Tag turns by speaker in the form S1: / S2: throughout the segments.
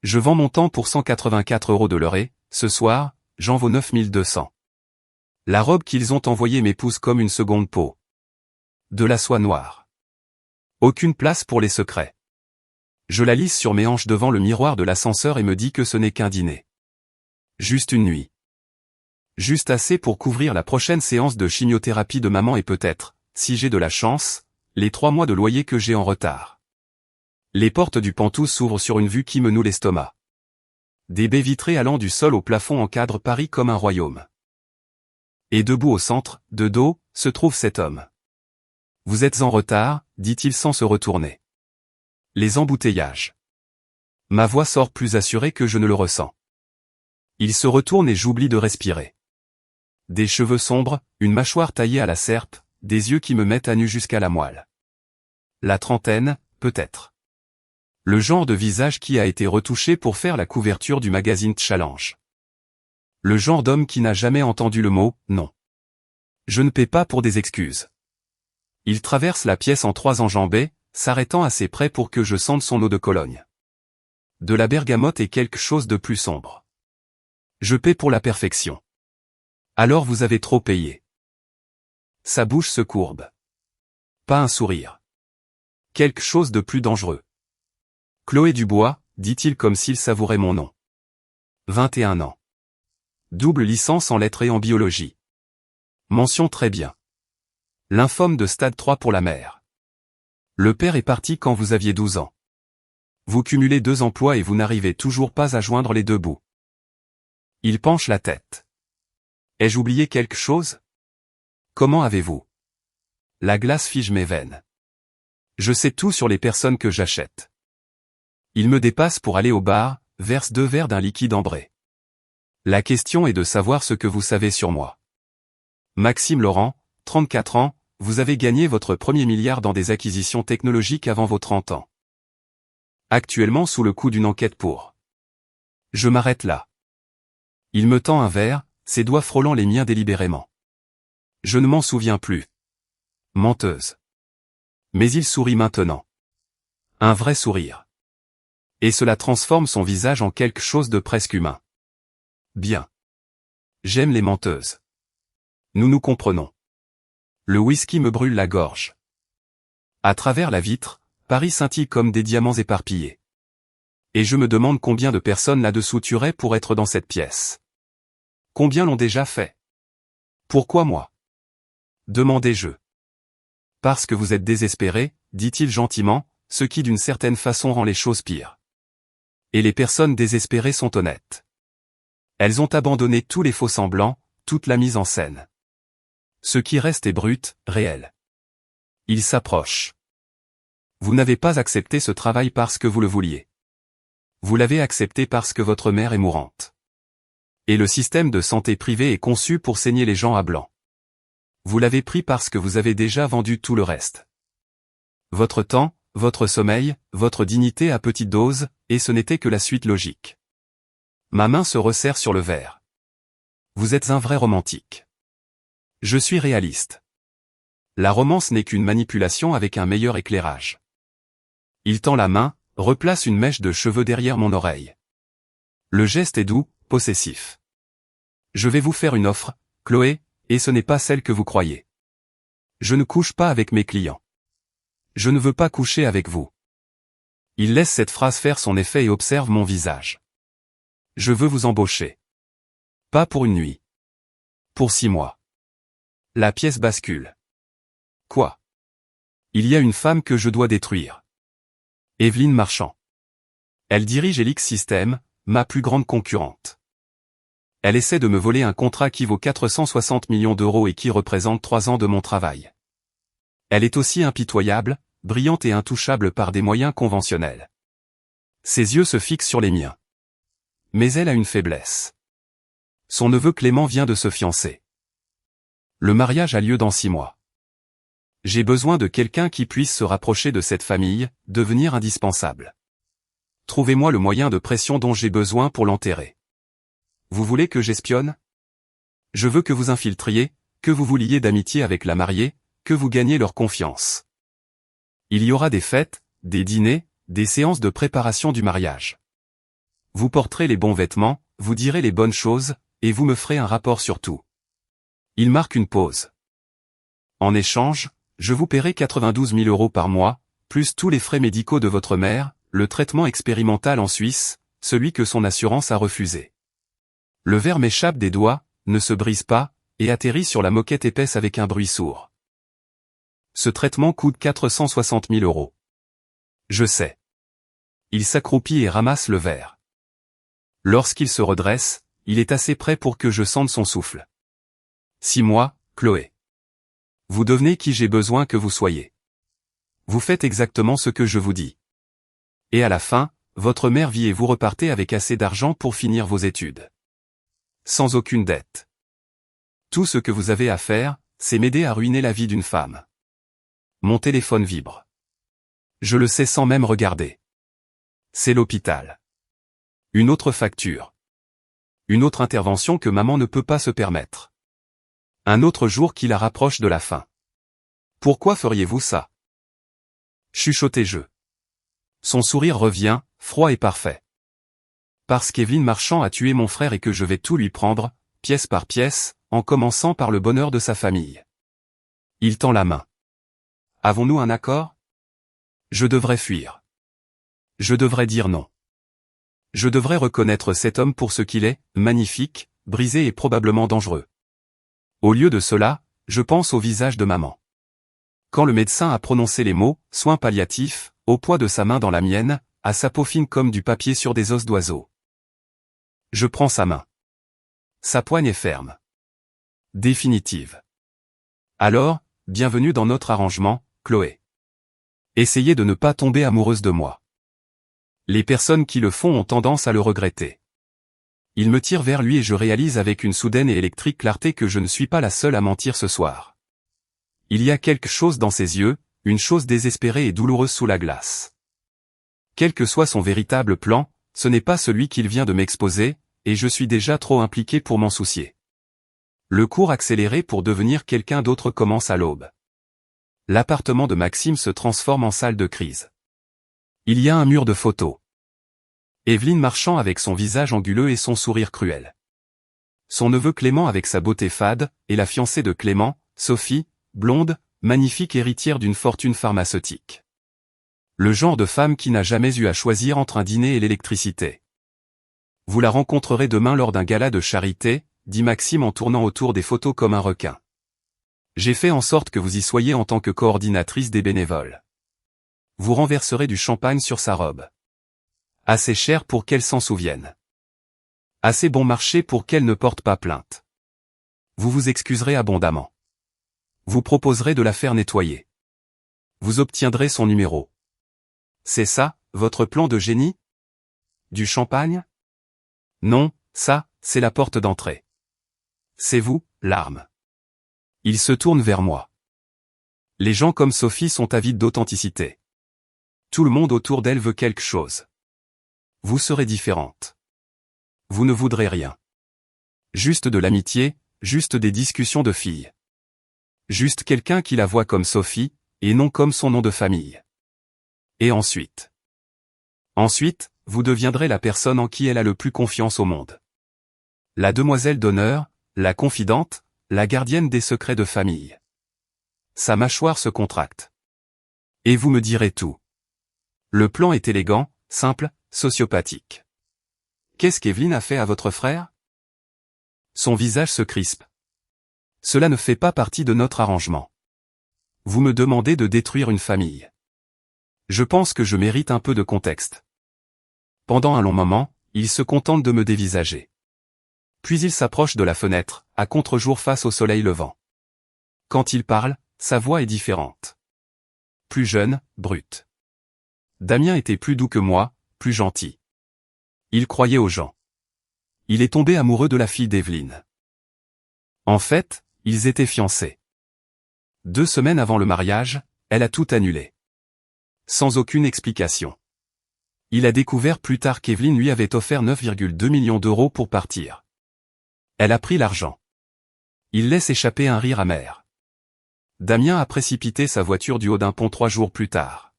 S1: Je vends mon temps pour 184 € de l'heure et, ce soir, j'en vaux 9200. La robe qu'ils ont envoyée m'épouse comme une seconde peau. De la soie noire. Aucune place pour les secrets. Je la lisse sur mes hanches devant le miroir de l'ascenseur et me dis que ce n'est qu'un dîner. Juste une nuit. Juste assez pour couvrir la prochaine séance de chimiothérapie de maman et peut-être, si j'ai de la chance, les 3 mois de loyer que j'ai en retard. Les portes du Pantouz s'ouvrent sur une vue qui me noue l'estomac. Des baies vitrées allant du sol au plafond encadrent Paris comme un royaume. Et debout au centre, de dos, se trouve cet homme. « Vous êtes en retard », dit-il sans se retourner. Les embouteillages. Ma voix sort plus assurée que je ne le ressens. Il se retourne et j'oublie de respirer. Des cheveux sombres, une mâchoire taillée à la serpe, des yeux qui me mettent à nu jusqu'à la moelle. La trentaine, peut-être. Le genre de visage qui a été retouché pour faire la couverture du magazine Challenge. Le genre d'homme qui n'a jamais entendu le mot « non ». Je ne paie pas pour des excuses. Il traverse la pièce en 3 enjambées, s'arrêtant assez près pour que je sente son eau de Cologne. De la bergamote et quelque chose de plus sombre. Je paie pour la perfection. Alors vous avez trop payé. Sa bouche se courbe. Pas un sourire. Quelque chose de plus dangereux. Chloé Dubois, dit-il comme s'il savourait mon nom. 21 ans. Double licence en lettres et en biologie. Mention très bien. Lymphome de stade 3 pour la mère. Le père est parti quand vous aviez 12 ans. Vous cumulez 2 emplois et vous n'arrivez toujours pas à joindre les 2 bouts. Il penche la tête. Ai-je oublié quelque chose? Comment avez-vous? La glace fige mes veines. Je sais tout sur les personnes que j'achète. Il me dépasse pour aller au bar, verse 2 verres d'un liquide ambré. La question est de savoir ce que vous savez sur moi. Maxime Laurent, 34 ans, vous avez gagné votre premier milliard dans des acquisitions technologiques avant vos 30 ans. Actuellement sous le coup d'une enquête pour. Je m'arrête là. Il me tend un verre, ses doigts frôlant les miens délibérément. Je ne m'en souviens plus. Menteuse. Mais il sourit maintenant. Un vrai sourire. Et cela transforme son visage en quelque chose de presque humain. Bien. J'aime les menteuses. Nous nous comprenons. Le whisky me brûle la gorge. À travers la vitre, Paris scintille comme des diamants éparpillés. Et je me demande combien de personnes là-dessous tueraient pour être dans cette pièce. Combien l'ont déjà fait? Pourquoi moi? Demandai-je. Parce que vous êtes désespéré, dit-il gentiment, ce qui d'une certaine façon rend les choses pires. Et les personnes désespérées sont honnêtes. Elles ont abandonné tous les faux-semblants, toute la mise en scène. Ce qui reste est brut, réel. Il s'approche. Vous n'avez pas accepté ce travail parce que vous le vouliez. Vous l'avez accepté parce que votre mère est mourante. Et le système de santé privé est conçu pour saigner les gens à blanc. Vous l'avez pris parce que vous avez déjà vendu tout le reste. Votre temps, votre sommeil, votre dignité à petite dose, et ce n'était que la suite logique. Ma main se resserre sur le verre. Vous êtes un vrai romantique. Je suis réaliste. La romance n'est qu'une manipulation avec un meilleur éclairage. Il tend la main, replace une mèche de cheveux derrière mon oreille. Le geste est doux, possessif. Je vais vous faire une offre, Chloé, et ce n'est pas celle que vous croyez. Je ne couche pas avec mes clients. Je ne veux pas coucher avec vous. Il laisse cette phrase faire son effet et observe mon visage. Je veux vous embaucher. Pas pour une nuit. Pour 6 mois. La pièce bascule. Quoi? Il y a une femme que je dois détruire. Evelyne Marchand. Elle dirige Helix Systems, ma plus grande concurrente. Elle essaie de me voler un contrat qui vaut 460 millions d'euros et qui représente 3 ans de mon travail. Elle est aussi impitoyable, brillante et intouchable par des moyens conventionnels. Ses yeux se fixent sur les miens. Mais elle a une faiblesse. Son neveu Clément vient de se fiancer. Le mariage a lieu dans 6 mois. J'ai besoin de quelqu'un qui puisse se rapprocher de cette famille, devenir indispensable. Trouvez-moi le moyen de pression dont j'ai besoin pour l'enterrer. Vous voulez que j'espionne? Je veux que vous infiltriez, que vous vous liez d'amitié avec la mariée, que vous gagnez leur confiance. Il y aura des fêtes, des dîners, des séances de préparation du mariage. Vous porterez les bons vêtements, vous direz les bonnes choses, et vous me ferez un rapport sur tout. Il marque une pause. En échange, je vous paierai 92 000 € par mois, plus tous les frais médicaux de votre mère, le traitement expérimental en Suisse, celui que son assurance a refusé. Le verre m'échappe des doigts, ne se brise pas, et atterrit sur la moquette épaisse avec un bruit sourd. Ce traitement coûte 460 000 €. Je sais. Il s'accroupit et ramasse le verre. Lorsqu'il se redresse, il est assez près pour que je sente son souffle. 6 mois, Chloé. Vous devenez qui j'ai besoin que vous soyez. Vous faites exactement ce que je vous dis. Et à la fin, votre mère vit et vous repartez avec assez d'argent pour finir vos études. Sans aucune dette. Tout ce que vous avez à faire, c'est m'aider à ruiner la vie d'une femme. Mon téléphone vibre. Je le sais sans même regarder. C'est l'hôpital. Une autre facture. Une autre intervention que maman ne peut pas se permettre. Un autre jour qui la rapproche de la fin. Pourquoi feriez-vous ça? Chuchotai-je. Son sourire revient, froid et parfait. Parce qu'Evelyne Marchand a tué mon frère et que je vais tout lui prendre, pièce par pièce, en commençant par le bonheur de sa famille. Il tend la main. Avons-nous un accord? Je devrais fuir. Je devrais dire non. Je devrais reconnaître cet homme pour ce qu'il est, magnifique, brisé et probablement dangereux. Au lieu de cela, je pense au visage de maman. Quand le médecin a prononcé les mots « soins palliatifs », au poids de sa main dans la mienne, à sa peau fine comme du papier sur des os d'oiseau. Je prends sa main. Sa poigne est ferme. Définitive. Alors, bienvenue dans notre arrangement, Chloé. Essayez de ne pas tomber amoureuse de moi. Les personnes qui le font ont tendance à le regretter. Il me tire vers lui et je réalise avec une soudaine et électrique clarté que je ne suis pas la seule à mentir ce soir. Il y a quelque chose dans ses yeux, une chose désespérée et douloureuse sous la glace. Quel que soit son véritable plan, ce n'est pas celui qu'il vient de m'exposer, et je suis déjà trop impliqué pour m'en soucier. Le cours accéléré pour devenir quelqu'un d'autre commence à l'aube. L'appartement de Maxime se transforme en salle de crise. Il y a un mur de photos. Evelyne Marchand avec son visage anguleux et son sourire cruel. Son neveu Clément avec sa beauté fade, et la fiancée de Clément, Sophie, blonde, magnifique héritière d'une fortune pharmaceutique. Le genre de femme qui n'a jamais eu à choisir entre un dîner et l'électricité. Vous la rencontrerez demain lors d'un gala de charité, dit Maxime en tournant autour des photos comme un requin. J'ai fait en sorte que vous y soyez en tant que coordinatrice des bénévoles. Vous renverserez du champagne sur sa robe. Assez cher pour qu'elle s'en souvienne. Assez bon marché pour qu'elle ne porte pas plainte. Vous vous excuserez abondamment. Vous proposerez de la faire nettoyer. Vous obtiendrez son numéro. C'est ça, votre plan de génie? Du champagne? Non, ça, c'est la porte d'entrée. C'est vous, l'arme. Il se tourne vers moi. Les gens comme Sophie sont avides d'authenticité. Tout le monde autour d'elle veut quelque chose. Vous serez différente. Vous ne voudrez rien. Juste de l'amitié, juste des discussions de filles. Juste quelqu'un qui la voit comme Sophie, et non comme son nom de famille. Et ensuite. Ensuite, vous deviendrez la personne en qui elle a le plus confiance au monde. La demoiselle d'honneur, la confidente, la gardienne des secrets de famille. Sa mâchoire se contracte. Et vous me direz tout. Le plan est élégant, simple, sociopathique. Qu'est-ce qu'Evelyne a fait à votre frère? Son visage se crispe. Cela ne fait pas partie de notre arrangement. Vous me demandez de détruire une famille. Je pense que je mérite un peu de contexte. Pendant un long moment, il se contente de me dévisager. Puis il s'approche de la fenêtre, à contre-jour face au soleil levant. Quand il parle, sa voix est différente. Plus jeune, brute. Damien était plus doux que moi, plus gentil. Il croyait aux gens. Il est tombé amoureux de la fille d'Evelyne. En fait, ils étaient fiancés. 2 semaines avant le mariage, elle a tout annulé. Sans aucune explication. Il a découvert plus tard qu'Evelyne lui avait offert 9,2 millions d'euros pour partir. Elle a pris l'argent. Il laisse échapper un rire amer. Damien a précipité sa voiture du haut d'un pont 3 jours plus tard.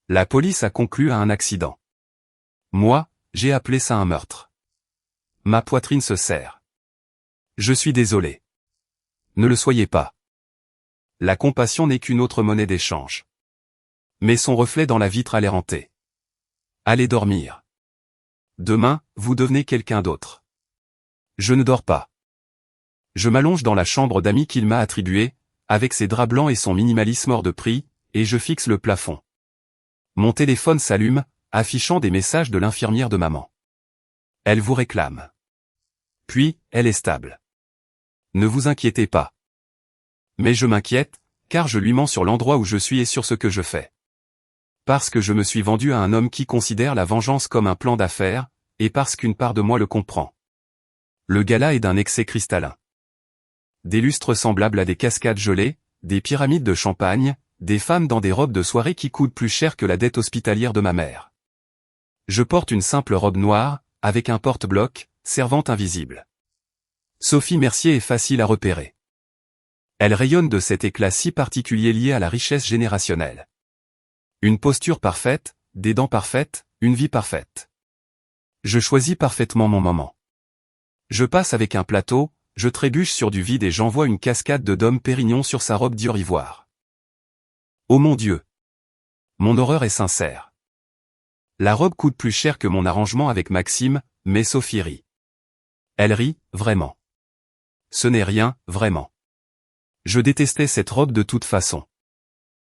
S1: La police a conclu à un accident. Moi, j'ai appelé ça un meurtre. Ma poitrine se serre. Je suis désolé. Ne le soyez pas. La compassion n'est qu'une autre monnaie d'échange. Mais son reflet dans la vitre a l'air hanté. Allez dormir. Demain, vous devenez quelqu'un d'autre. Je ne dors pas. Je m'allonge dans la chambre d'amis qu'il m'a attribuée, avec ses draps blancs et son minimalisme hors de prix, et je fixe le plafond. Mon téléphone s'allume, affichant des messages de l'infirmière de maman. Elle vous réclame. Puis, elle est stable. Ne vous inquiétez pas. Mais je m'inquiète, car je lui mens sur l'endroit où je suis et sur ce que je fais. Parce que je me suis vendu à un homme qui considère la vengeance comme un plan d'affaires, et parce qu'une part de moi le comprend. Le gala est d'un excès cristallin. Des lustres semblables à des cascades gelées, des pyramides de champagne, des femmes dans des robes de soirée qui coûtent plus cher que la dette hospitalière de ma mère. Je porte une simple robe noire, avec un porte-bloc, servante invisible. Sophie Mercier est facile à repérer. Elle rayonne de cet éclat si particulier lié à la richesse générationnelle. Une posture parfaite, des dents parfaites, une vie parfaite. Je choisis parfaitement mon moment. Je passe avec un plateau, je trébuche sur du vide et j'envoie une cascade de Dom Pérignon sur sa robe dure ivoire. Oh mon Dieu! Mon horreur est sincère. La robe coûte plus cher que mon arrangement avec Maxime, mais Sophie rit. Elle rit, vraiment. Ce n'est rien, vraiment. Je détestais cette robe de toute façon.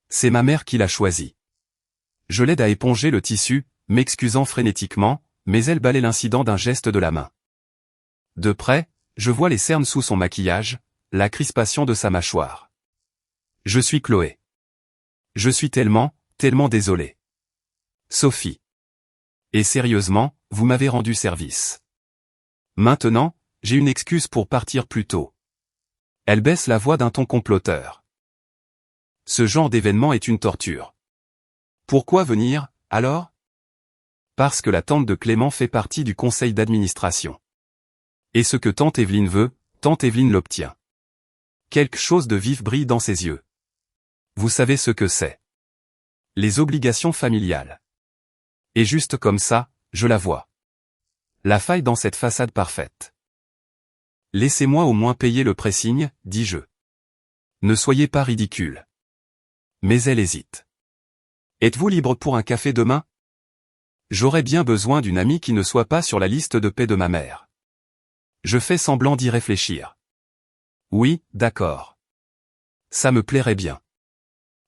S1: C'est ma mère qui l'a choisie. Je l'aide à éponger le tissu, m'excusant frénétiquement, mais elle balaie l'incident d'un geste de la main. De près, je vois les cernes sous son maquillage, la crispation de sa mâchoire. Je suis Chloé. Je suis tellement désolé. Sophie. Et sérieusement, vous m'avez rendu service. Maintenant, j'ai une excuse pour partir plus tôt. Elle baisse la voix d'un ton comploteur. Ce genre d'événement est une torture. Pourquoi venir, alors? Parce que la tante de Clément fait partie du conseil d'administration. Et ce que tante Evelyne veut, tante Evelyne l'obtient. Quelque chose de vif brille dans ses yeux. Vous savez ce que c'est. Les obligations familiales. Et juste comme ça, je la vois. La faille dans cette façade parfaite. Laissez-moi au moins payer le pressing, dis-je. Ne soyez pas ridicule. Mais elle hésite. Êtes-vous libre pour un café demain? J'aurais bien besoin d'une amie qui ne soit pas sur la liste de paix de ma mère. Je fais semblant d'y réfléchir. Oui, d'accord. Ça me plairait bien.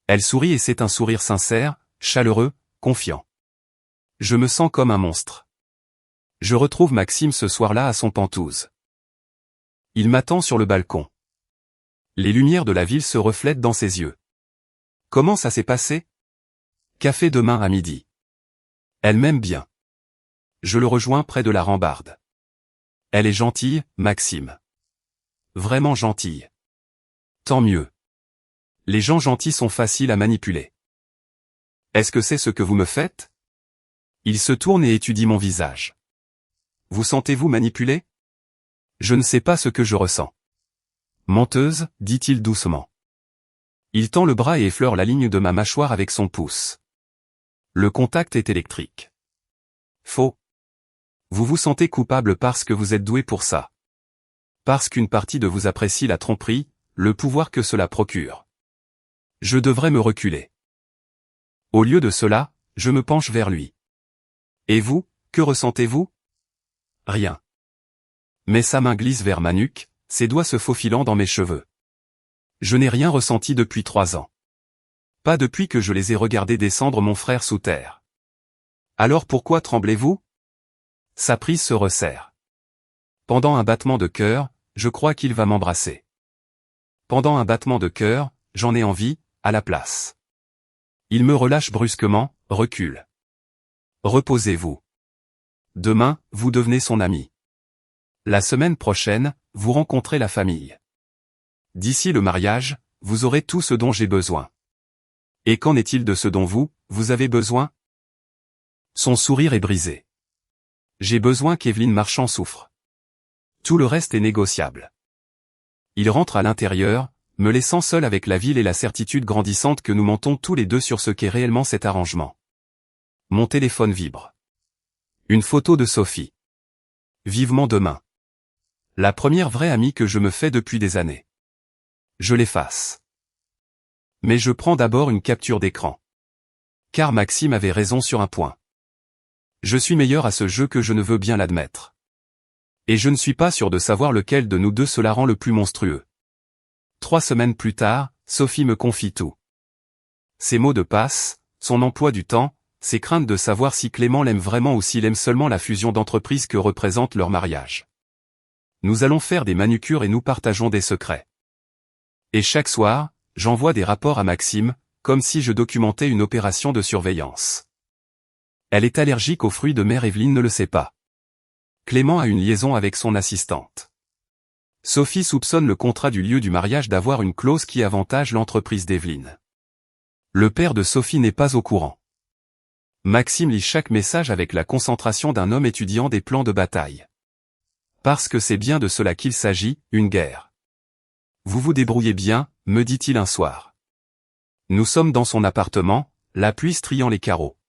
S1: Elle sourit et c'est un sourire sincère, chaleureux, confiant. Je me sens comme un monstre. Je retrouve Maxime ce soir-là à son Penthouse. Il m'attend sur le balcon. Les lumières de la ville se reflètent dans ses yeux. Comment ça s'est passé? Café demain à midi. Elle m'aime bien. Je le rejoins près de la rambarde. Elle est gentille, Maxime. Vraiment gentille. Tant mieux. Les gens gentils sont faciles à manipuler. Est-ce que c'est ce que vous me faites? Il se tourne et étudie mon visage. Vous sentez-vous manipulé? Je ne sais pas ce que je ressens. Menteuse, dit-il doucement. Il tend le bras et effleure la ligne de ma mâchoire avec son pouce. Le contact est électrique. Faux. Vous vous sentez coupable parce que vous êtes doué pour ça. Parce qu'une partie de vous apprécie la tromperie, le pouvoir que cela procure. Je devrais me reculer. Au lieu de cela, je me penche vers lui. Et vous, que ressentez-vous? Rien. Mais sa main glisse vers ma nuque, ses doigts se faufilant dans mes cheveux. Je n'ai rien ressenti depuis 3 ans. Pas depuis que je les ai regardés descendre mon frère sous terre. Alors pourquoi tremblez-vous? Sa prise se resserre. Pendant un battement de cœur, je crois qu'il va m'embrasser. Pendant un battement de cœur, j'en ai envie, à la place. Il me relâche brusquement, recule. Reposez-vous. Demain, vous devenez son ami. La semaine prochaine, vous rencontrez la famille. D'ici le mariage, vous aurez tout ce dont j'ai besoin. Et qu'en est-il de ce dont vous avez besoin? Son sourire est brisé. J'ai besoin qu'Evelyne Marchand souffre. Tout le reste est négociable. Il rentre à l'intérieur, me laissant seul avec la ville et la certitude grandissante que nous mentons tous les deux sur ce qu'est réellement cet arrangement. Mon téléphone vibre. Une photo de Sophie. Vivement demain. La première vraie amie que je me fais depuis des années. Je l'efface. Mais je prends d'abord une capture d'écran. Car Maxime avait raison sur un point. Je suis meilleur à ce jeu que je ne veux bien l'admettre. Et je ne suis pas sûr de savoir lequel de nous deux cela rend le plus monstrueux. 3 semaines plus tard, Sophie me confie tout. Ses mots de passe, son emploi du temps, ses craintes de savoir si Clément l'aime vraiment ou s'il aime seulement la fusion d'entreprises que représente leur mariage. Nous allons faire des manucures et nous partageons des secrets. Et chaque soir, j'envoie des rapports à Maxime, comme si je documentais une opération de surveillance. Elle est allergique aux fruits de mer, Evelyne ne le sait pas. Clément a une liaison avec son assistante. Sophie soupçonne le contrat du lieu du mariage d'avoir une clause qui avantage l'entreprise d'Evelyne. Le père de Sophie n'est pas au courant. Maxime lit chaque message avec la concentration d'un homme étudiant des plans de bataille. Parce que c'est bien de cela qu'il s'agit, une guerre. Vous vous débrouillez bien, me dit-il un soir. Nous sommes dans son appartement, la pluie striant les carreaux.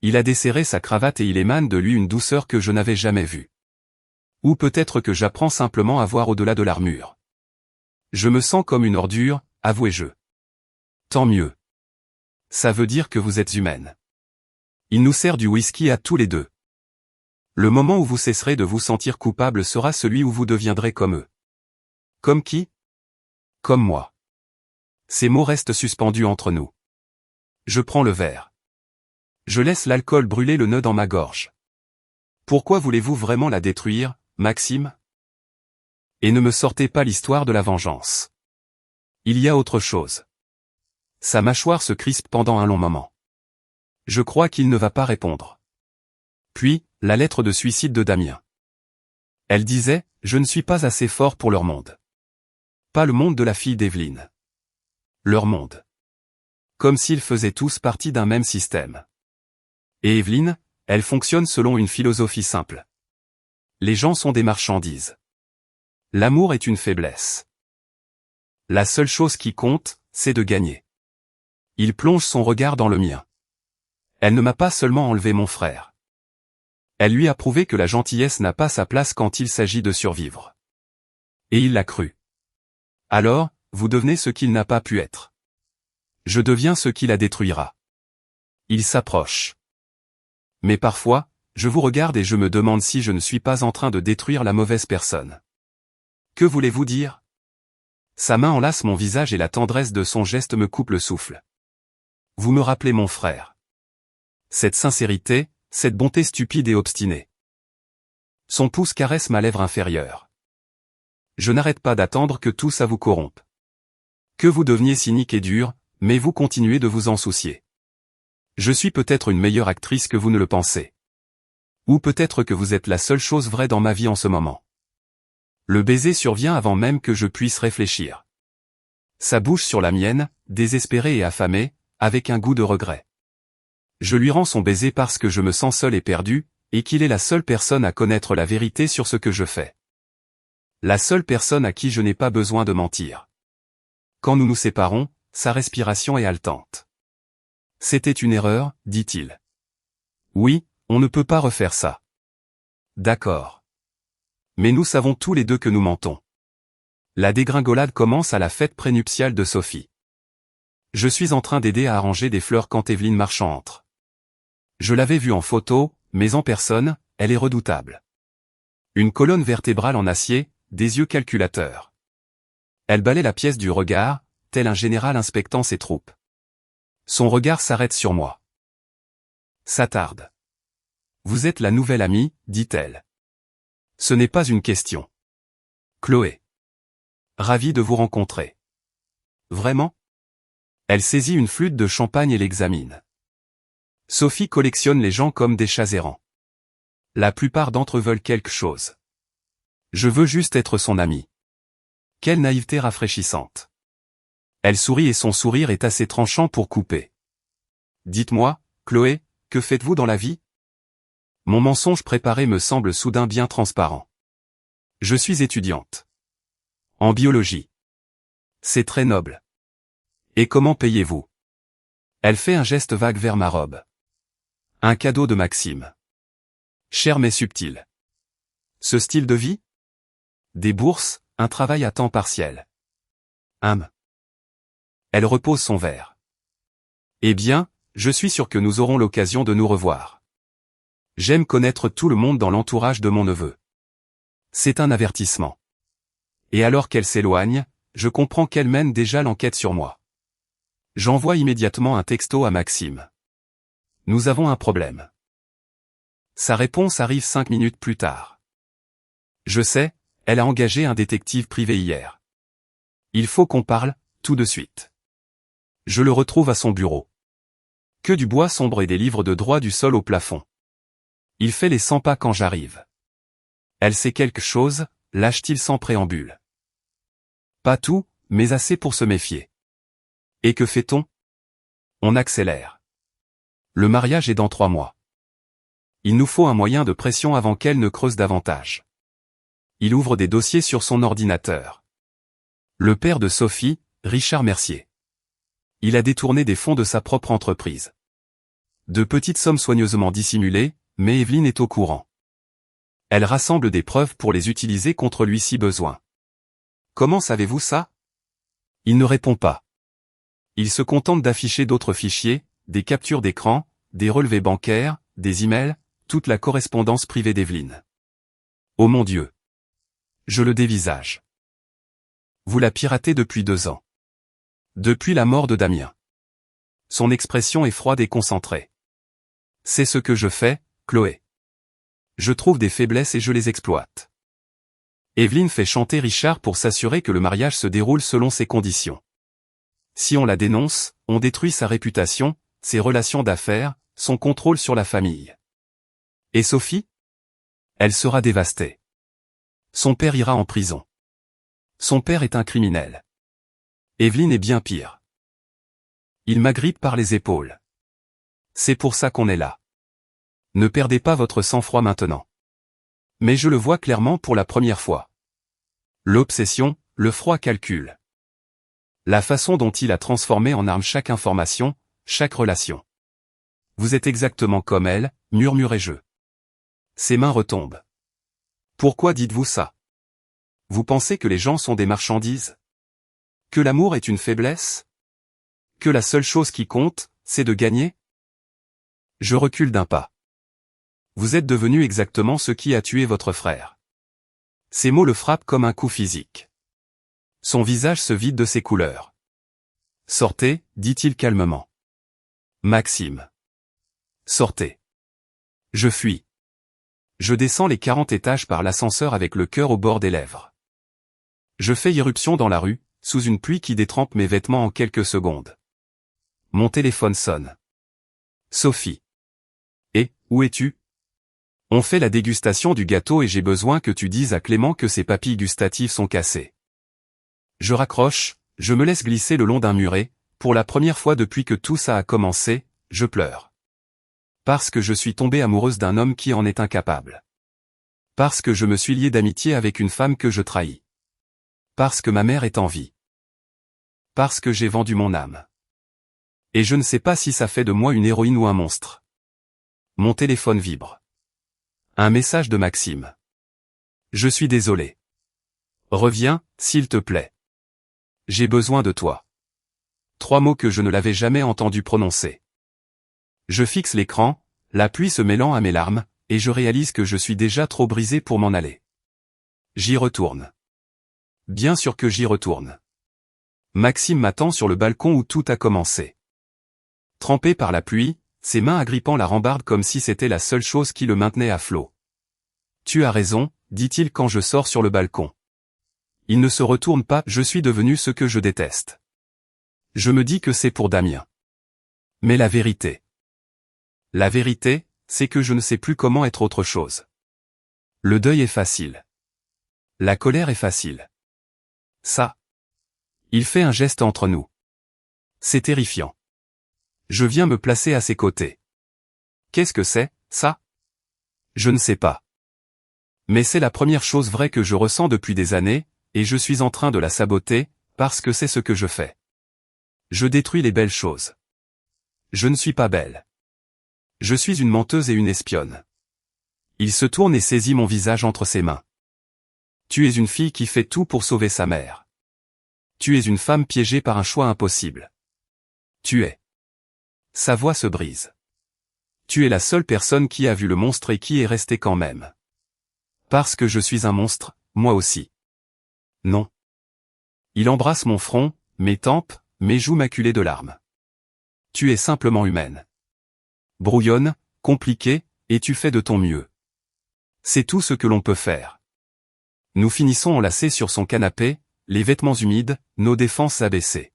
S1: Il a desserré sa cravate et il émane de lui une douceur que je n'avais jamais vue. Ou peut-être que j'apprends simplement à voir au-delà de l'armure. Je me sens comme une ordure, avouez-je. Tant mieux. Ça veut dire que vous êtes humaine. Il nous sert du whisky à tous les deux. Le moment où vous cesserez de vous sentir coupable sera celui où vous deviendrez comme eux. Comme qui? Comme moi. Ces mots restent suspendus entre nous. Je prends le verre. Je laisse l'alcool brûler le nœud dans ma gorge. Pourquoi voulez-vous vraiment la détruire, Maxime? Et ne me sortez pas l'histoire de la vengeance. Il y a autre chose. Sa mâchoire se crispe pendant un long moment. Je crois qu'il ne va pas répondre. Puis, la lettre de suicide de Damien. Elle disait, je ne suis pas assez fort pour leur monde. Pas le monde de la fille d'Evelyne. Leur monde. Comme s'ils faisaient tous partie d'un même système. Et Evelyne, elle fonctionne selon une philosophie simple. Les gens sont des marchandises. L'amour est une faiblesse. La seule chose qui compte, c'est de gagner. Il plonge son regard dans le mien. Elle ne m'a pas seulement enlevé mon frère. Elle lui a prouvé que la gentillesse n'a pas sa place quand il s'agit de survivre. Et il l'a cru. Alors, vous devenez ce qu'il n'a pas pu être. Je deviens ce qui la détruira. Il s'approche. Mais parfois, je vous regarde et je me demande si je ne suis pas en train de détruire la mauvaise personne. Que voulez-vous dire? Sa main enlace mon visage et la tendresse de son geste me coupe le souffle. Vous me rappelez mon frère. Cette sincérité, cette bonté stupide et obstinée. Son pouce caresse ma lèvre inférieure. Je n'arrête pas d'attendre que tout ça vous corrompe. Que vous deveniez cynique et dur, mais vous continuez de vous en soucier. Je suis peut-être une meilleure actrice que vous ne le pensez. Ou peut-être que vous êtes la seule chose vraie dans ma vie en ce moment. Le baiser survient avant même que je puisse réfléchir. Sa bouche sur la mienne, désespérée et affamée, avec un goût de regret. Je lui rends son baiser parce que je me sens seul et perdu, et qu'il est la seule personne à connaître la vérité sur ce que je fais. La seule personne à qui je n'ai pas besoin de mentir. Quand nous nous séparons, sa respiration est haletante. C'était une erreur, dit-il. Oui, on ne peut pas refaire ça. D'accord. Mais nous savons tous les deux que nous mentons. La dégringolade commence à la fête prénuptiale de Sophie. Je suis en train d'aider à arranger des fleurs quand Evelyne Marchand entre. Je l'avais vue en photo, mais en personne, elle est redoutable. Une colonne vertébrale en acier, des yeux calculateurs. Elle balaie la pièce du regard, tel un général inspectant ses troupes. Son regard s'arrête sur moi. S'attarde. Vous êtes la nouvelle amie, dit-elle. Ce n'est pas une question. Chloé. Ravie de vous rencontrer. Vraiment? Elle saisit une flûte de champagne et l'examine. Sophie collectionne les gens comme des chats errants. La plupart d'entre eux veulent quelque chose. Je veux juste être son amie. Quelle naïveté rafraîchissante. Elle sourit et son sourire est assez tranchant pour couper. Dites-moi, Chloé, que faites-vous dans la vie? Mon mensonge préparé me semble soudain bien transparent. Je suis étudiante. En biologie. C'est très noble. Et comment payez-vous? Elle fait un geste vague vers ma robe. Un cadeau de Maxime. Cher mais subtil. Ce style de vie? Des bourses, un travail à temps partiel. Elle repose son verre. Eh bien, je suis sûr que nous aurons l'occasion de nous revoir. J'aime connaître tout le monde dans l'entourage de mon neveu. C'est un avertissement. Et alors qu'elle s'éloigne, je comprends qu'elle mène déjà l'enquête sur moi. J'envoie immédiatement un texto à Maxime. Nous avons un problème. Sa réponse arrive 5 minutes plus tard. Je sais, elle a engagé un détective privé hier. Il faut qu'on parle, tout de suite. Je le retrouve à son bureau. Que du bois sombre et des livres de droit du sol au plafond. Il fait les 100 pas quand j'arrive. Elle sait quelque chose, lâche-t-il sans préambule. Pas tout, mais assez pour se méfier. Et que fait-on? On accélère. Le mariage est dans 3 mois. Il nous faut un moyen de pression avant qu'elle ne creuse davantage. Il ouvre des dossiers sur son ordinateur. Le père de Sophie, Richard Mercier. Il a détourné des fonds de sa propre entreprise. De petites sommes soigneusement dissimulées, mais Evelyne est au courant. Elle rassemble des preuves pour les utiliser contre lui si besoin. Comment savez-vous ça? Il ne répond pas. Il se contente d'afficher d'autres fichiers, des captures d'écran, des relevés bancaires, des emails, toute la correspondance privée d'Evelyne. Oh mon Dieu! Je le dévisage. Vous la piratez depuis 2 ans. Depuis la mort de Damien. Son expression est froide et concentrée. C'est ce que je fais, Chloé. Je trouve des faiblesses et je les exploite. Evelyne fait chanter Richard pour s'assurer que le mariage se déroule selon ses conditions. Si on la dénonce, on détruit sa réputation, ses relations d'affaires, son contrôle sur la famille. Et Sophie? Elle sera dévastée. Son père ira en prison. Son père est un criminel. Evelyne est bien pire. Il m'agrippe par les épaules. C'est pour ça qu'on est là. Ne perdez pas votre sang-froid maintenant. Mais je le vois clairement pour la première fois. L'obsession, le froid calcul. La façon dont il a transformé en arme chaque information, chaque relation. Vous êtes exactement comme elle, murmurai-je. Ses mains retombent. Pourquoi dites-vous ça? Vous pensez que les gens sont des marchandises? Que l'amour est une faiblesse? Que la seule chose qui compte, c'est de gagner? Je recule d'un pas. Vous êtes devenu exactement ce qui a tué votre frère. Ces mots le frappent comme un coup physique. Son visage se vide de ses couleurs. Sortez, dit-il calmement. Maxime. Sortez. Je fuis. Je descends les 40 étages par l'ascenseur avec le cœur au bord des lèvres. Je fais irruption dans la rue, sous une pluie qui détrempe mes vêtements en quelques secondes. Mon téléphone sonne. Sophie. Et, où es-tu? On fait la dégustation du gâteau et j'ai besoin que tu dises à Clément que ses papilles gustatives sont cassées. Je raccroche, je me laisse glisser le long d'un muret, pour la première fois depuis que tout ça a commencé, je pleure. Parce que je suis tombée amoureuse d'un homme qui en est incapable. Parce que je me suis liée d'amitié avec une femme que je trahis. Parce que ma mère est en vie. Parce que j'ai vendu mon âme. Et je ne sais pas si ça fait de moi une héroïne ou un monstre. Mon téléphone vibre. Un message de Maxime. Je suis désolé. Reviens, s'il te plaît. J'ai besoin de toi. 3 mots que je ne l'avais jamais entendu prononcer. Je fixe l'écran, la pluie se mêlant à mes larmes, et je réalise que je suis déjà trop brisé pour m'en aller. J'y retourne. Bien sûr que j'y retourne. Maxime m'attend sur le balcon où tout a commencé. Trempé par la pluie, ses mains agrippant la rambarde comme si c'était la seule chose qui le maintenait à flot. Tu as raison, dit-il quand je sors sur le balcon. Il ne se retourne pas, je suis devenu ce que je déteste. Je me dis que c'est pour Damien. Mais la vérité, c'est que je ne sais plus comment être autre chose. Le deuil est facile. La colère est facile. Ça. Il fait un geste entre nous. C'est terrifiant. Je viens me placer à ses côtés. Qu'est-ce que c'est, ça? Je ne sais pas. Mais c'est la première chose vraie que je ressens depuis des années, et je suis en train de la saboter, parce que c'est ce que je fais. Je détruis les belles choses. Je ne suis pas belle. Je suis une menteuse et une espionne. Il se tourne et saisit mon visage entre ses mains. Tu es une fille qui fait tout pour sauver sa mère. Tu es une femme piégée par un choix impossible. Tu es. Sa voix se brise. Tu es la seule personne qui a vu le monstre et qui est restée quand même. Parce que je suis un monstre, moi aussi. Non. Il embrasse mon front, mes tempes, mes joues maculées de larmes. Tu es simplement humaine. Brouillonne, compliquée, et tu fais de ton mieux. C'est tout ce que l'on peut faire. Nous finissons enlacés sur son canapé, les vêtements humides, nos défenses abaissées.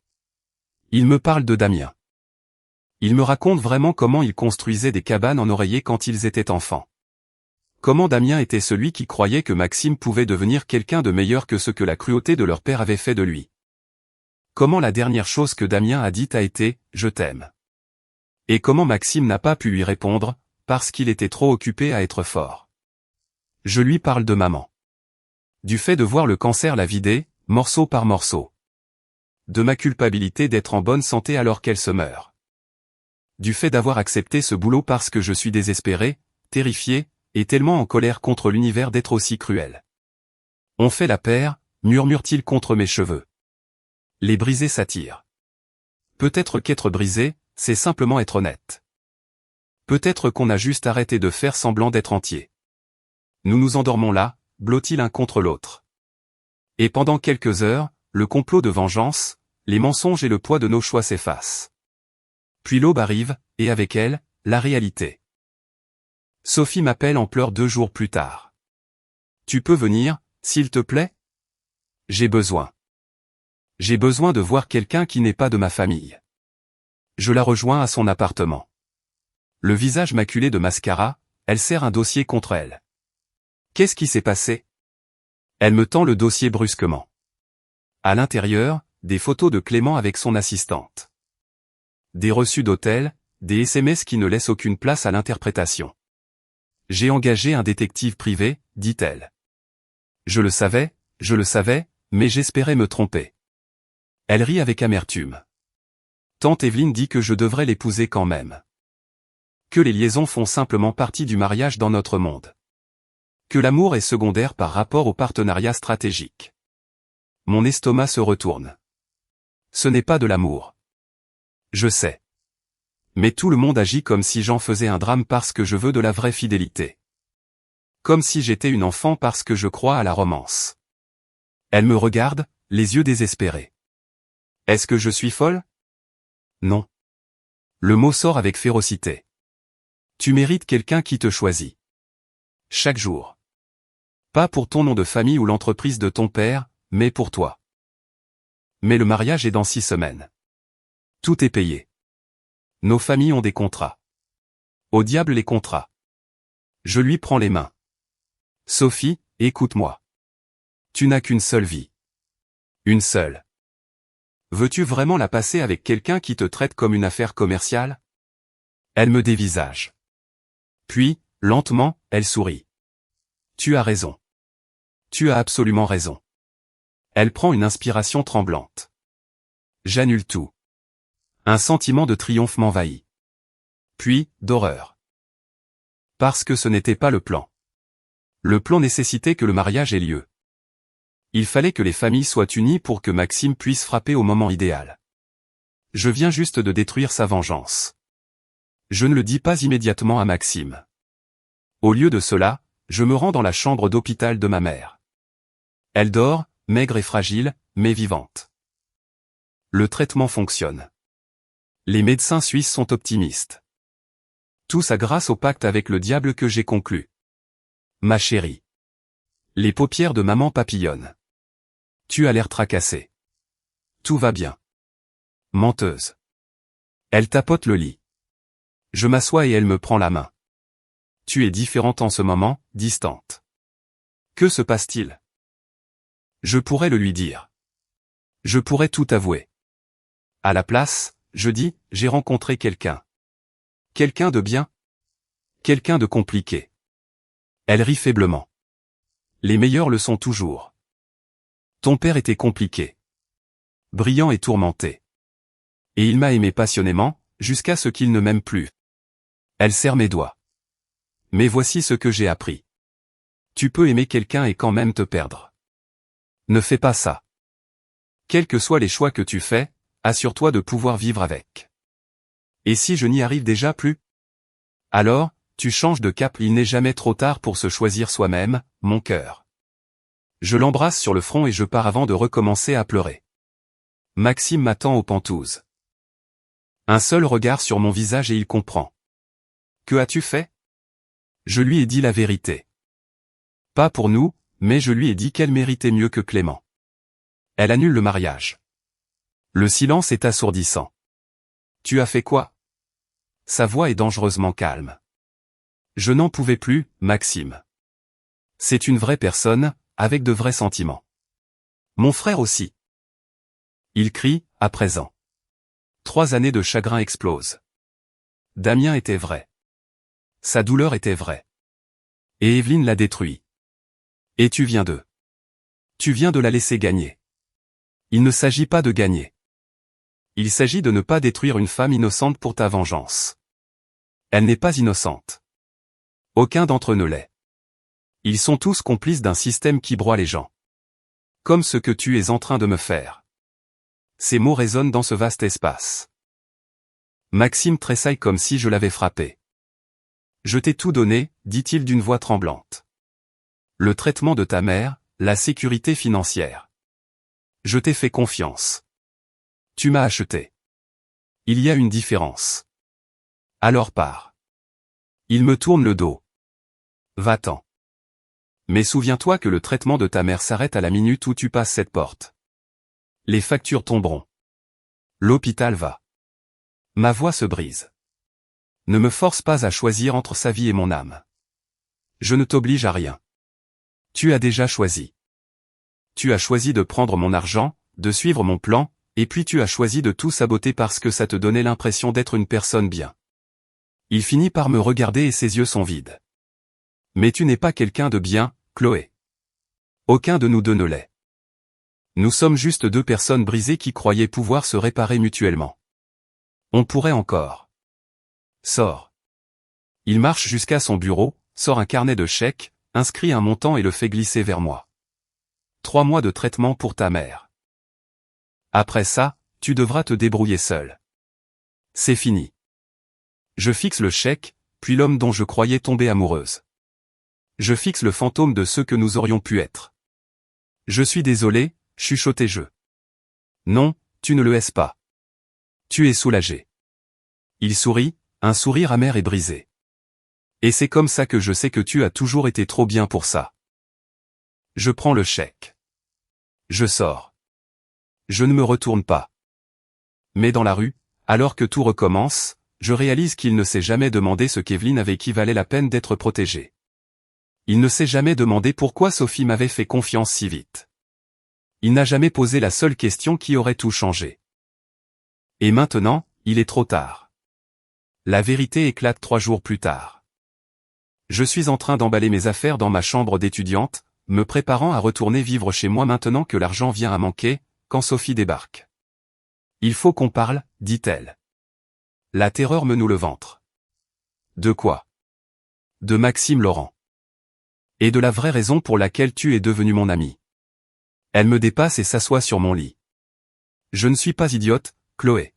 S1: Il me parle de Damien. Il me raconte vraiment comment il construisait des cabanes en oreiller quand ils étaient enfants. Comment Damien était celui qui croyait que Maxime pouvait devenir quelqu'un de meilleur que ce que la cruauté de leur père avait fait de lui. Comment la dernière chose que Damien a dite a été « Je t'aime ». Et comment Maxime n'a pas pu lui répondre, parce qu'il était trop occupé à être fort. Je lui parle de maman. Du fait de voir le cancer la vider, morceau par morceau. De ma culpabilité d'être en bonne santé alors qu'elle se meurt. Du fait d'avoir accepté ce boulot parce que je suis désespéré, terrifié, et tellement en colère contre l'univers d'être aussi cruel. On fait la paire, murmure-t-il contre mes cheveux. Les brisés s'attirent. Peut-être qu'être brisé, c'est simplement être honnête. Peut-être qu'on a juste arrêté de faire semblant d'être entier. Nous nous endormons là, blottis l'un contre l'autre. Et pendant quelques heures, le complot de vengeance, les mensonges et le poids de nos choix s'effacent. Puis l'aube arrive, et avec elle, la réalité. Sophie m'appelle en pleurs 2 jours plus tard. Tu peux venir, s'il te plaît? J'ai besoin. J'ai besoin de voir quelqu'un qui n'est pas de ma famille. Je la rejoins à son appartement. Le visage maculé de mascara, elle serre un dossier contre elle. Qu'est-ce qui s'est passé? Elle me tend le dossier brusquement. À l'intérieur, des photos de Clément avec son assistante. Des reçus d'hôtel, des SMS qui ne laissent aucune place à l'interprétation. J'ai engagé un détective privé, dit-elle. Je le savais, mais j'espérais me tromper. Elle rit avec amertume. Tante Evelyne dit que je devrais l'épouser quand même. Que les liaisons font simplement partie du mariage dans notre monde. Que l'amour est secondaire par rapport au partenariat stratégique. Mon estomac se retourne. Ce n'est pas de l'amour. Je sais. Mais tout le monde agit comme si j'en faisais un drame parce que je veux de la vraie fidélité. Comme si j'étais une enfant parce que je crois à la romance. Elle me regarde, les yeux désespérés. Est-ce que je suis folle? Non. Le mot sort avec férocité. Tu mérites quelqu'un qui te choisit. Chaque jour. Pas pour ton nom de famille ou l'entreprise de ton père, mais pour toi. Mais le mariage est dans 6 semaines. Tout est payé. Nos familles ont des contrats. Au diable les contrats. Je lui prends les mains. Sophie, écoute-moi. Tu n'as qu'une seule vie. Une seule. Veux-tu vraiment la passer avec quelqu'un qui te traite comme une affaire commerciale? Elle me dévisage. Puis, lentement, elle sourit. Tu as raison. Tu as absolument raison. Elle prend une inspiration tremblante. J'annule tout. Un sentiment de triomphe m'envahit. Puis, d'horreur. Parce que ce n'était pas le plan. Le plan nécessitait que le mariage ait lieu. Il fallait que les familles soient unies pour que Maxime puisse frapper au moment idéal. Je viens juste de détruire sa vengeance. Je ne le dis pas immédiatement à Maxime. Au lieu de cela, je me rends dans la chambre d'hôpital de ma mère. Elle dort, maigre et fragile, mais vivante. Le traitement fonctionne. Les médecins suisses sont optimistes. Tout ça grâce au pacte avec le diable que j'ai conclu. Ma chérie. Les paupières de maman papillonnent. Tu as l'air tracassée. Tout va bien. Menteuse. Elle tapote le lit. Je m'assois et elle me prend la main. Tu es différente en ce moment, distante. Que se passe-t-il? Je pourrais le lui dire. Je pourrais tout avouer. À la place, je dis, j'ai rencontré quelqu'un. Quelqu'un de bien? Quelqu'un de compliqué. Elle rit faiblement. Les meilleurs le sont toujours. Ton père était compliqué. Brillant et tourmenté. Et il m'a aimé passionnément, jusqu'à ce qu'il ne m'aime plus. Elle serre mes doigts. Mais voici ce que j'ai appris. Tu peux aimer quelqu'un et quand même te perdre. Ne fais pas ça. Quels que soient les choix que tu fais, assure-toi de pouvoir vivre avec. Et si je n'y arrive déjà plus? Alors, tu changes de cap, il n'est jamais trop tard pour se choisir soi-même, mon cœur. Je l'embrasse sur le front et je pars avant de recommencer à pleurer. Maxime m'attend aux pentouses. Un seul regard sur mon visage et il comprend. Que as-tu fait? Je lui ai dit la vérité. Pas pour nous, mais je lui ai dit qu'elle méritait mieux que Clément. Elle annule le mariage. Le silence est assourdissant. Tu as fait quoi? Sa voix est dangereusement calme. Je n'en pouvais plus, Maxime. C'est une vraie personne, avec de vrais sentiments. Mon frère aussi. Il crie, à présent. 3 années de chagrin explosent. Damien était vrai. Sa douleur était vraie. Et Evelyne l'a détruit. Et tu viens de. Tu viens de la laisser gagner. Il ne s'agit pas de gagner. Il s'agit de ne pas détruire une femme innocente pour ta vengeance. Elle n'est pas innocente. Aucun d'entre eux ne l'est. Ils sont tous complices d'un système qui broie les gens. Comme ce que tu es en train de me faire. Ces mots résonnent dans ce vaste espace. Maxime tressaille comme si je l'avais frappé. Je t'ai tout donné, dit-il d'une voix tremblante. Le traitement de ta mère, la sécurité financière. Je t'ai fait confiance. Tu m'as acheté. Il y a une différence. Alors pars. Il me tourne le dos. Va-t'en. Mais souviens-toi que le traitement de ta mère s'arrête à la minute où tu passes cette porte. Les factures tomberont. L'hôpital va. Ma voix se brise. Ne me force pas à choisir entre sa vie et mon âme. Je ne t'oblige à rien. Tu as déjà choisi. Tu as choisi de prendre mon argent, de suivre mon plan, et puis tu as choisi de tout saboter parce que ça te donnait l'impression d'être une personne bien. Il finit par me regarder et ses yeux sont vides. Mais tu n'es pas quelqu'un de bien, Chloé. Aucun de nous deux ne l'est. Nous sommes juste 2 personnes brisées qui croyaient pouvoir se réparer mutuellement. On pourrait encore. Sors. Il marche jusqu'à son bureau, sort un carnet de chèques, inscrit un montant et le fait glisser vers moi. 3 mois de traitement pour ta mère. Après ça, tu devras te débrouiller seul. C'est fini. Je fixe le chèque, puis l'homme dont je croyais tomber amoureuse. Je fixe le fantôme de ceux que nous aurions pu être. Je suis désolé, chuchotai-je. Non, tu ne le es pas. Tu es soulagé. Il sourit, un sourire amer et brisé. Et c'est comme ça que je sais que tu as toujours été trop bien pour ça. Je prends le chèque. Je sors. Je ne me retourne pas. Mais dans la rue, alors que tout recommence, je réalise qu'il ne s'est jamais demandé ce qu'Evelyne avait qui valait la peine d'être protégée. Il ne s'est jamais demandé pourquoi Sophie m'avait fait confiance si vite. Il n'a jamais posé la seule question qui aurait tout changé. Et maintenant, il est trop tard. La vérité éclate 3 jours plus tard. Je suis en train d'emballer mes affaires dans ma chambre d'étudiante, me préparant à retourner vivre chez moi maintenant que l'argent vient à manquer, quand Sophie débarque. Il faut qu'on parle, dit-elle. La terreur me noue le ventre. De quoi? De Maxime Laurent. Et de la vraie raison pour laquelle tu es devenu mon ami. Elle me dépasse et s'assoit sur mon lit. Je ne suis pas idiote, Chloé.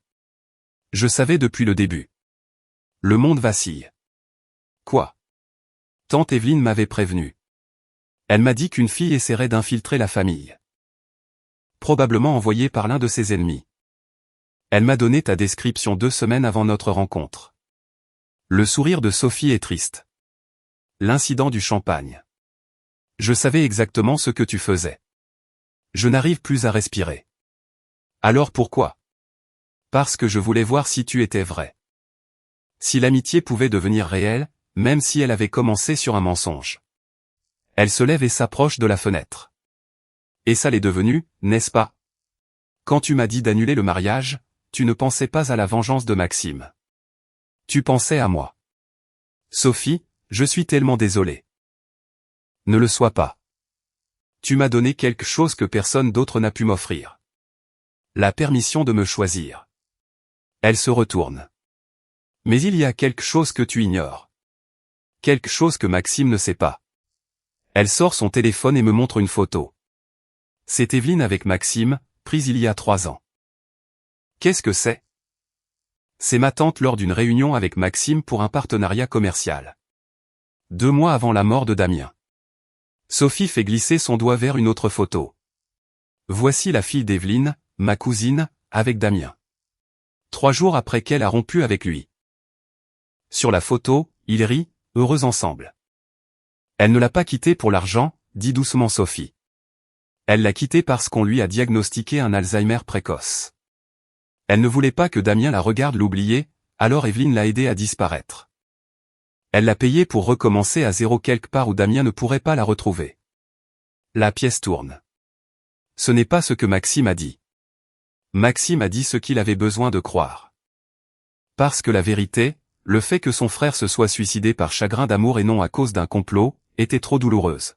S1: Je savais depuis le début. Le monde vacille. Quoi? Tante Evelyne m'avait prévenu. Elle m'a dit qu'une fille essaierait d'infiltrer la famille. Probablement envoyée par l'un de ses ennemis. Elle m'a donné ta description 2 semaines avant notre rencontre. Le sourire de Sophie est triste. L'incident du champagne. Je savais exactement ce que tu faisais. Je n'arrive plus à respirer. Alors pourquoi? Parce que je voulais voir si tu étais vrai. Si l'amitié pouvait devenir réelle, même si elle avait commencé sur un mensonge. Elle se lève et s'approche de la fenêtre. Et ça l'est devenu, n'est-ce pas? Quand tu m'as dit d'annuler le mariage, tu ne pensais pas à la vengeance de Maxime. Tu pensais à moi. Sophie, je suis tellement désolé. Ne le sois pas. Tu m'as donné quelque chose que personne d'autre n'a pu m'offrir. La permission de me choisir. Elle se retourne. Mais il y a quelque chose que tu ignores. quelque chose que Maxime ne sait pas. Elle sort son téléphone et me montre une photo. C'est Evelyne avec Maxime, prise il y a 3 ans. Qu'est-ce que c'est? C'est ma tante lors d'une réunion avec Maxime pour un partenariat commercial. 2 mois avant la mort de Damien. Sophie fait glisser son doigt vers une autre photo. Voici la fille d'Evelyne, ma cousine, avec Damien. 3 jours après qu'elle a rompu avec lui. Sur la photo, ils rient, heureux ensemble. Elle ne l'a pas quitté pour l'argent, dit doucement Sophie. Elle l'a quitté parce qu'on lui a diagnostiqué un Alzheimer précoce. Elle ne voulait pas que Damien la regarde l'oublier, alors Evelyne l'a aidé à disparaître. Elle l'a payé pour recommencer à zéro quelque part où Damien ne pourrait pas la retrouver. La pièce tourne. Ce n'est pas ce que Maxime a dit. Maxime a dit ce qu'il avait besoin de croire. Parce que la vérité, le fait que son frère se soit suicidé par chagrin d'amour et non à cause d'un complot, était trop douloureuse.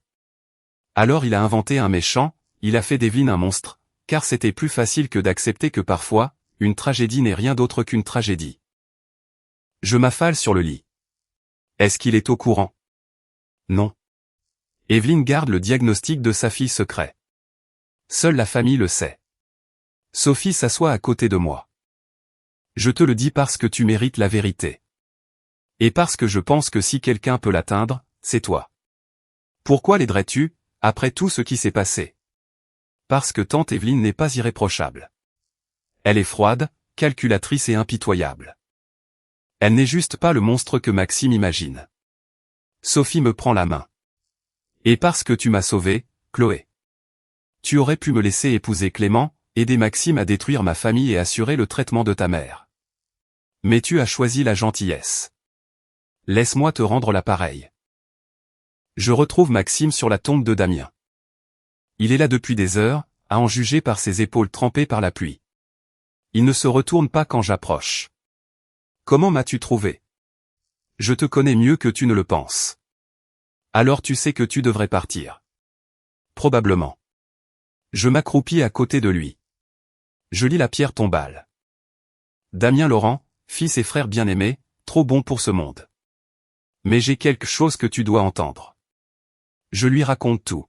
S1: Alors il a inventé un méchant, il a fait d'Evelyne un monstre, car c'était plus facile que d'accepter que parfois, une tragédie n'est rien d'autre qu'une tragédie. Je m'affale sur le lit. Est-ce qu'il est au courant? Non. Evelyne garde le diagnostic de sa fille secret. Seule la famille le sait. Sophie s'assoit à côté de moi. Je te le dis parce que tu mérites la vérité. Et parce que je pense que si quelqu'un peut l'atteindre, c'est toi. Pourquoi l'aiderais-tu, après tout ce qui s'est passé? Parce que tante Evelyne n'est pas irréprochable. Elle est froide, calculatrice et impitoyable. Elle n'est juste pas le monstre que Maxime imagine. Sophie me prend la main. Et parce que tu m'as sauvé, Chloé. Tu aurais pu me laisser épouser Clément, aider Maxime à détruire ma famille et assurer le traitement de ta mère. Mais tu as choisi la gentillesse. Laisse-moi te rendre l'appareil. Je retrouve Maxime sur la tombe de Damien. Il est là depuis des heures, à en juger par ses épaules trempées par la pluie. Il ne se retourne pas quand j'approche. Comment m'as-tu trouvé? Je te connais mieux que tu ne le penses. Alors tu sais que tu devrais partir. Probablement. Je m'accroupis à côté de lui. Je lis la pierre tombale. Damien Laurent, fils et frère bien-aimé, trop bon pour ce monde. Mais j'ai quelque chose que tu dois entendre. Je lui raconte tout.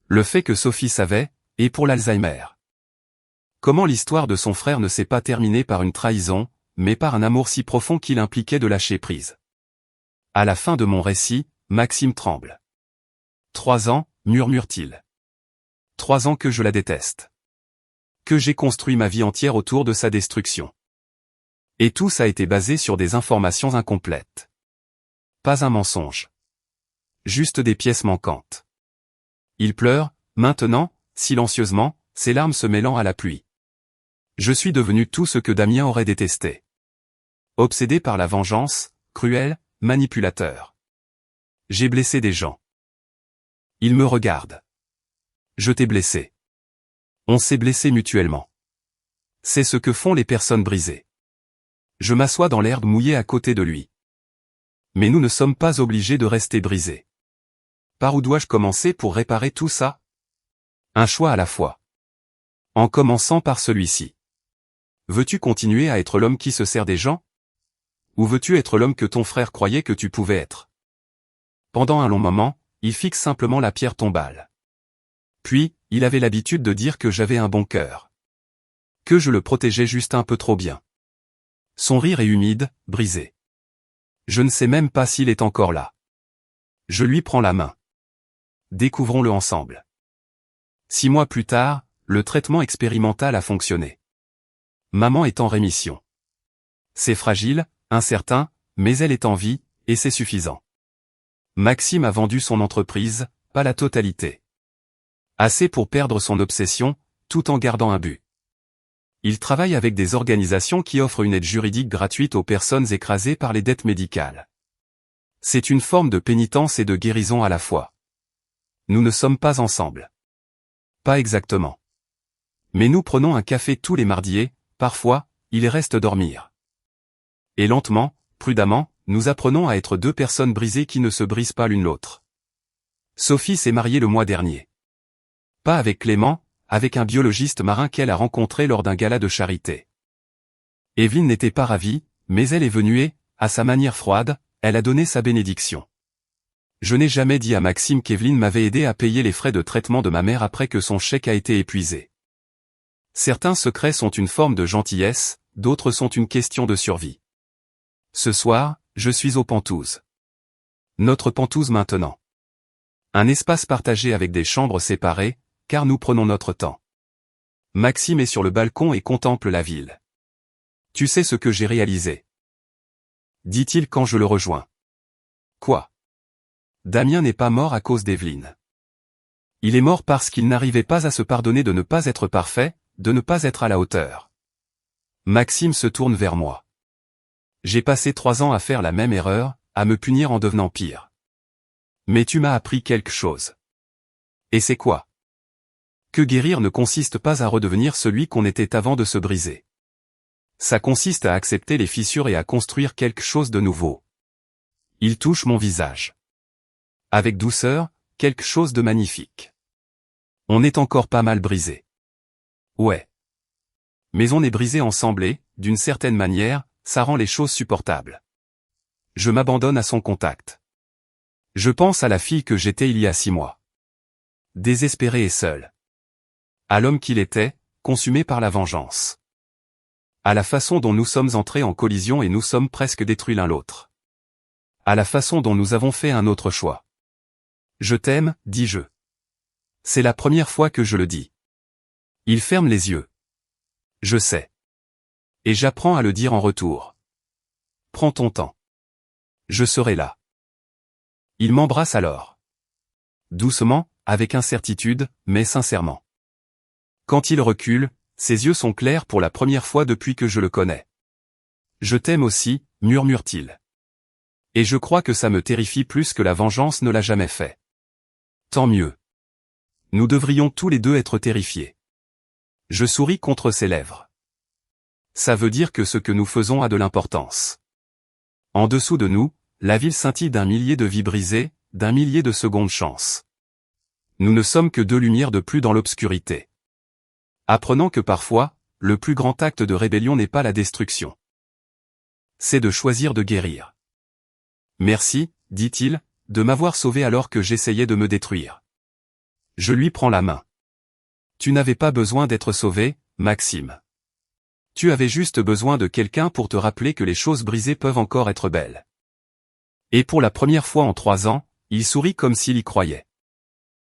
S1: Le fait que Sophie savait, et pour l'Alzheimer. Comment l'histoire de son frère ne s'est pas terminée par une trahison, mais par un amour si profond qu'il impliquait de lâcher prise. À la fin de mon récit, Maxime tremble. 3 ans, murmure-t-il. 3 ans que je la déteste. Que j'ai construit ma vie entière autour de sa destruction. Et tout ça a été basé sur des informations incomplètes. Pas un mensonge. Juste des pièces manquantes. Il pleure, maintenant, silencieusement, ses larmes se mêlant à la pluie. Je suis devenu tout ce que Damien aurait détesté. Obsédé par la vengeance, cruel, manipulateur. J'ai blessé des gens. Il me regarde. Je t'ai blessé. On s'est blessé mutuellement. C'est ce que font les personnes brisées. Je m'assois dans l'herbe mouillée à côté de lui. Mais nous ne sommes pas obligés de rester brisés. Par où dois-je commencer pour réparer tout ça? Un choix à la fois. En commençant par celui-ci. Veux-tu continuer à être l'homme qui se sert des gens? Ou veux-tu être l'homme que ton frère croyait que tu pouvais être? Pendant un long moment, il fixe simplement la pierre tombale. Puis, il avait l'habitude de dire que j'avais un bon cœur. Que je le protégeais juste un peu trop bien. Son rire est humide, brisé. Je ne sais même pas s'il est encore là. Je lui prends la main. Découvrons-le ensemble. 6 mois plus tard, le traitement expérimental a fonctionné. Maman est en rémission. C'est fragile, incertain, mais elle est en vie, et c'est suffisant. Maxime a vendu son entreprise, pas la totalité. Assez pour perdre son obsession, tout en gardant un but. Il travaille avec des organisations qui offrent une aide juridique gratuite aux personnes écrasées par les dettes médicales. C'est une forme de pénitence et de guérison à la fois. Nous ne sommes pas ensemble. Pas exactement. Mais nous prenons un café tous les mardis et, parfois, il reste dormir. Et lentement, prudemment, nous apprenons à être 2 personnes brisées qui ne se brisent pas l'une l'autre. Sophie s'est mariée le mois dernier. Pas avec Clément, avec un biologiste marin qu'elle a rencontré lors d'un gala de charité. Evelyne n'était pas ravie, mais elle est venue et, à sa manière froide, elle a donné sa bénédiction. Je n'ai jamais dit à Maxime qu'Evelyne m'avait aidé à payer les frais de traitement de ma mère après que son chèque a été épuisé. Certains secrets sont une forme de gentillesse, d'autres sont une question de survie. Ce soir, je suis aux Pentouses. Notre Pentouze maintenant. Un espace partagé avec des chambres séparées, car nous prenons notre temps. Maxime est sur le balcon et contemple la ville. Tu sais ce que j'ai réalisé? Dit-il quand je le rejoins. Quoi? Damien n'est pas mort à cause d'Evelyne. Il est mort parce qu'il n'arrivait pas à se pardonner de ne pas être parfait, de ne pas être à la hauteur. Maxime se tourne vers moi. J'ai passé 3 ans à faire la même erreur, à me punir en devenant pire. Mais tu m'as appris quelque chose. Et c'est quoi? Que guérir ne consiste pas à redevenir celui qu'on était avant de se briser. Ça consiste à accepter les fissures et à construire quelque chose de nouveau. Il touche mon visage. Avec douceur, quelque chose de magnifique. On est encore pas mal brisé. Ouais. Mais on est brisé ensemble et, d'une certaine manière, ça rend les choses supportables. Je m'abandonne à son contact. Je pense à la fille que j'étais il y a 6 mois. Désespérée et seule. À l'homme qu'il était, consumé par la vengeance. À la façon dont nous sommes entrés en collision et nous sommes presque détruits l'un l'autre. À la façon dont nous avons fait un autre choix. Je t'aime, dis-je. C'est la première fois que je le dis. Il ferme les yeux. Je sais. Et j'apprends à le dire en retour. Prends ton temps. Je serai là. Il m'embrasse alors. Doucement, avec incertitude, mais sincèrement. Quand il recule, ses yeux sont clairs pour la première fois depuis que je le connais. Je t'aime aussi, murmure-t-il. Et je crois que ça me terrifie plus que la vengeance ne l'a jamais fait. Tant mieux. Nous devrions tous les deux être terrifiés. Je souris contre ses lèvres. Ça veut dire que ce que nous faisons a de l'importance. En dessous de nous, la ville scintille d'un millier de vies brisées, d'un millier de secondes chances. Nous ne sommes que 2 lumières de plus dans l'obscurité. Apprenant que parfois, le plus grand acte de rébellion n'est pas la destruction. C'est de choisir de guérir. Merci, dit-il, de m'avoir sauvé alors que j'essayais de me détruire. Je lui prends la main. Tu n'avais pas besoin d'être sauvé, Maxime. Tu avais juste besoin de quelqu'un pour te rappeler que les choses brisées peuvent encore être belles. Et pour la première fois en 3 ans, il sourit comme s'il y croyait.